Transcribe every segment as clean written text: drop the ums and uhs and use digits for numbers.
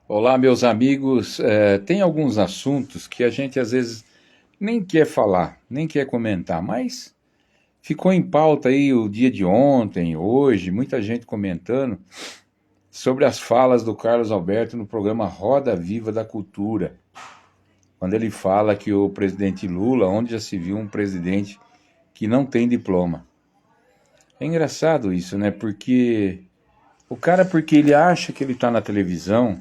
Olá, meus amigos. Tem alguns assuntos que a gente às vezes nem quer falar, nem quer comentar, mas ficou em pauta aí o dia de ontem, hoje, muita gente comentando sobre as falas do Carlos Alberto no programa Roda Viva da Cultura, quando ele fala que o presidente Lula, onde já se viu um presidente que não tem diploma. É engraçado isso, né? Porque ele acha que ele está na televisão.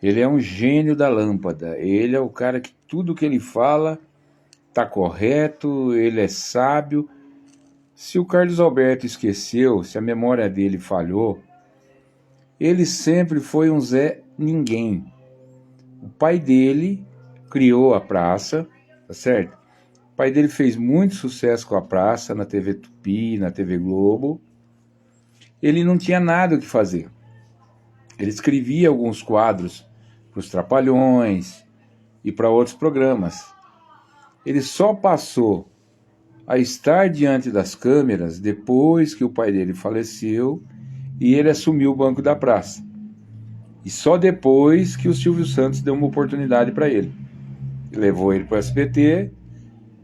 Ele é um gênio da lâmpada. Ele é o cara que tudo que ele fala está correto, ele é sábio. Se o Carlos Alberto esqueceu, se a memória dele falhou, ele sempre foi um Zé Ninguém. O pai dele criou a praça, tá certo? O pai dele fez muito sucesso com a praça na TV Tupi, na TV Globo. Ele não tinha nada o que fazer. Ele escrevia alguns quadros para os Trapalhões e para outros programas. Ele só passou a estar diante das câmeras depois que o pai dele faleceu e ele assumiu o banco da praça. E só depois que o Silvio Santos deu uma oportunidade para ele. Levou ele para o SBT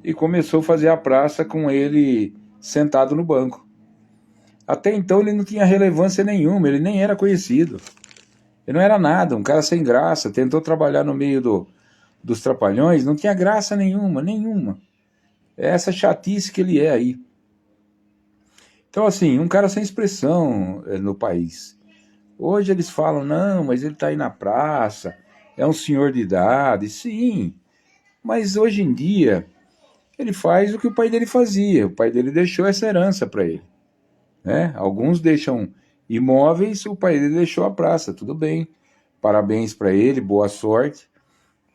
e começou a fazer a praça com ele sentado no banco. Até então ele não tinha relevância nenhuma, ele nem era conhecido. Ele não era nada, um cara sem graça, tentou trabalhar no meio dos Trapalhões, não tinha graça nenhuma, nenhuma. É essa chatice que ele é aí. Então, assim, um cara sem expressão no país. Hoje eles falam, não, mas ele está aí na praça, é um senhor de idade. Sim, mas hoje em dia ele faz o que o pai dele fazia. O pai dele deixou essa herança para ele. Né? Alguns deixam imóveis, o pai dele deixou a praça, tudo bem. Parabéns para ele, boa sorte.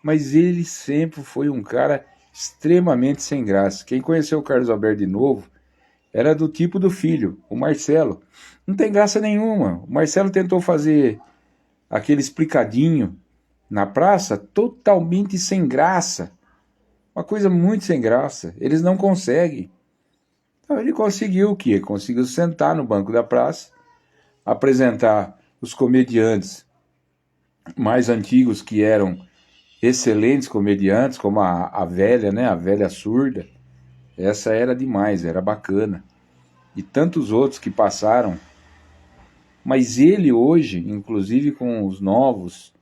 Mas ele sempre foi um cara extremamente sem graça. Quem conheceu o Carlos Alberto de novo era do tipo do filho, o Marcelo. Não tem graça nenhuma. O Marcelo tentou fazer aquele explicadinho na praça, totalmente sem graça. Uma coisa muito sem graça. Eles não conseguem. Então ele conseguiu o quê? Conseguiu sentar no banco da praça, apresentar os comediantes mais antigos que eram excelentes comediantes, como a velha, né? A velha surda. Essa era demais, era bacana. E tantos outros que passaram. Mas ele hoje, inclusive com os novos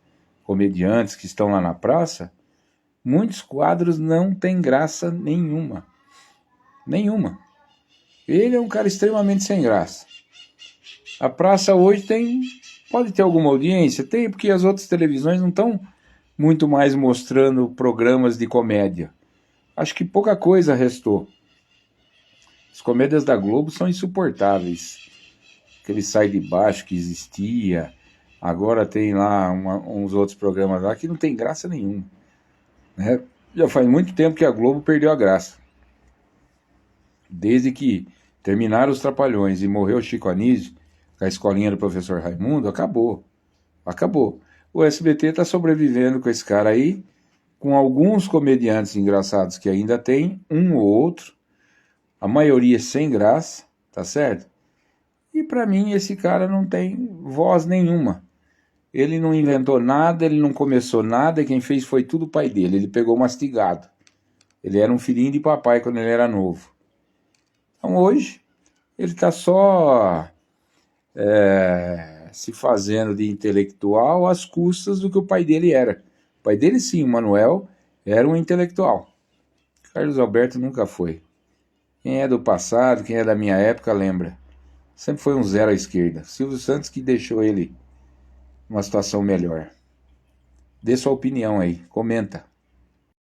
comediantes que estão lá na praça, muitos quadros não têm graça nenhuma. Nenhuma. Ele é um cara extremamente sem graça. A praça hoje pode ter alguma audiência? Tem, porque as outras televisões não estão muito mais mostrando programas de comédia. Acho que pouca coisa restou. As comédias da Globo são insuportáveis. Aquele Sai de Baixo que existia, agora tem lá uns outros programas lá que não tem graça nenhuma. Né? Já faz muito tempo que a Globo perdeu a graça. Desde que terminaram os Trapalhões e morreu o Chico Anísio, com a escolinha do professor Raimundo, acabou. Acabou. O SBT está sobrevivendo com esse cara aí, com alguns comediantes engraçados que ainda tem, um ou outro, a maioria sem graça, tá certo? E para mim esse cara não tem voz nenhuma. Ele não inventou nada, ele não começou nada, e quem fez foi tudo o pai dele. Ele pegou mastigado. Ele era um filhinho de papai quando ele era novo. Então hoje ele está só se fazendo de intelectual às custas do que o pai dele era. O pai dele sim, o Manuel, era um intelectual. Carlos Alberto nunca foi. Quem é do passado, quem é da minha época, lembra. Sempre foi um zero à esquerda. Silvio Santos que deixou ele numa situação melhor. Dê sua opinião aí, comenta.